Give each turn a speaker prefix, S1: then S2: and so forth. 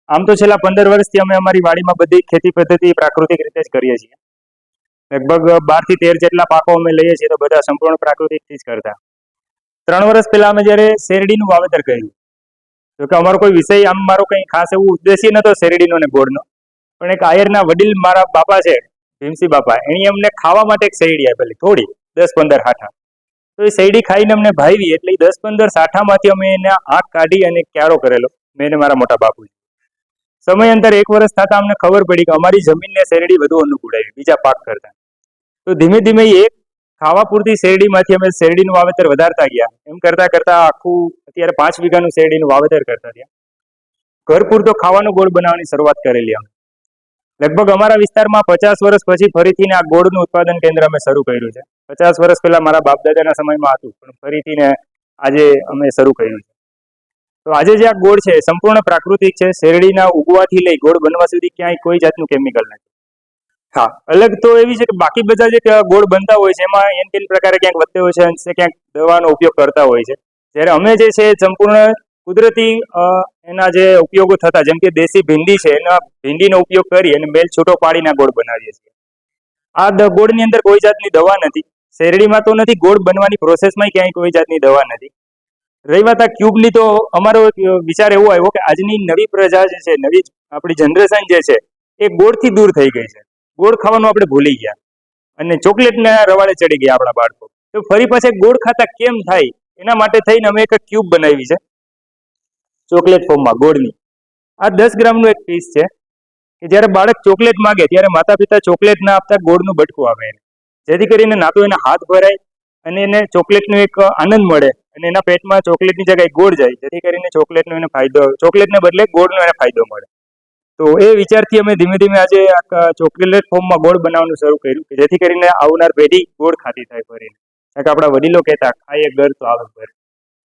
S1: આમ તો છેલ્લા 15 વર્ષથી અમે અમારી વાડીમાં બધી ખેતી પદ્ધતિ પ્રાકૃતિક રીતે જ કરીએ છીએ. લગભગ 12 થી 13 જેટલા પાકો અમે લઈએ છીએ તો બધા સંપૂર્ણ પ્રાકૃતિકથી જ કરતા. 3 વર્ષ પહેલા અમે જ્યારે શેરડીનું વાવેતર કર્યું, તો કે અમારો કોઈ વિષય આમ મારો કંઈ ખાસ એવું ઉદ્દેશ્ય નતો શેરડીનો ને ગોળનો, પણ એક આયરના વડીલ મારા બાપા છે ભીમસિંહ બાપા, એણે અમને ખાવા માટે એક શેરડી આપેલી થોડી 10-15 હાઠા. તો એ શેરડી ખાઈને અમને ભાવી એટલે 10-15 સાઠામાંથી અમે એને આંખ કાઢી અને ક્યારો કરેલો, મેં ને મારા મોટા બાપુ. સમયાંતર 1 વર્ષ થતા અમને ખબર પડી કે અમારી જમીનને શેરડી વધુ અનુકૂળ આવી બીજા પાક કરતા. તો ધીમે ધીમે એક ખાવા પૂરતી શેરડીમાંથી અમે શેરડીનું વાવેતર વધારતા ગયા. એમ કરતા કરતા આખું અત્યારે 5 વીઘાનું શેરડીનું વાવેતર કરતા થયા. ઘર પૂરતો ખાવાનો ગોળ બનાવવાની શરૂઆત કરેલી અમે. લગભગ અમારા વિસ્તારમાં 50 વર્ષ પછી ફરીથી આ ગોળનું ઉત્પાદન કેન્દ્ર અમે શરૂ કર્યું છે. 50 વર્ષ પહેલા મારા બાપ દાદાના સમયમાં હતું, પણ ફરીથી આજે અમે શરૂ કર્યું છે. તો આજે જે આ ગોળ છે સંપૂર્ણ પ્રાકૃતિક છે. શેરડીના ઉગવાથી લઈ ગોળ બનવા સુધી ક્યાંય કોઈ જાતનું કેમિકલ નથી. હા, અલગ તો એવી છે કે બાકી બધા જે ગોળ બનતા હોય છે એમાં એન પ્રકારે ક્યાંક વધતો હોય છે અને ક્યાંક દવાનો ઉપયોગ કરતા હોય છે. જ્યારે અમે જે છે સંપૂર્ણ કુદરતી એના જે ઉપયોગો થતા, જેમ કે દેશી ભીંડી છે, એના ભીંડીનો ઉપયોગ કરી અને મેલ છૂટો પાડીને ગોળ બનાવીએ છીએ. આ ગોળની અંદર કોઈ જાતની દવા નથી. શેરડીમાં તો નથી, ગોળ બનવાની પ્રોસેસમાં ક્યાંય કોઈ જાતની દવા નથી. રહી વાત આ ક્યુબની, તો અમારો વિચાર એવો આવ્યો કે આજની નવી પ્રજા જે છે, નવી આપણી જનરેશન જે છે એ ગોળથી દૂર થઈ ગઈ છે. ગોળ ખાવાનું આપણે ભૂલી ગયા અને ચોકલેટના રવાડે ચડી ગયા આપણા બાળકો. તો ફરી પાછા ગોળ ખાતા કેમ થાય એના માટે થઈને અમે એક ક્યુબ બનાવી છે ચોકલેટ ફોર્મમાં ગોળની. આ 10 ગ્રામનું એક પીસ છે કે જ્યારે બાળક ચોકલેટ માગે ત્યારે માતા પિતા ચોકલેટ ના આપતા ગોળનું બટકું આવે એને, જેથી કરીને ના તો એના હાથ ભરાય અને એને ચોકલેટનો એક આનંદ મળે અને એના પેટમાં ચોકલેટની જગ્યાએ ગોળ જાય, જેથી કરીને ચોકલેટનો એને ફાયદો, ચોકલેટને બદલે ગોળનો એને ફાયદો મળે. તો એ વિચારથી અમે ધીમે ધીમે આજે ચોકલેટ ફોર્મમાં ગોળ બનાવવાનું શરૂ કર્યું કે જેથી કરીને આવનાર પેઢી ગોળ ખાતી થાય ફરીને. કારણ કે આપણા વડીલો કહેતા, ખાઈએ ઘર તો આવે ઘર.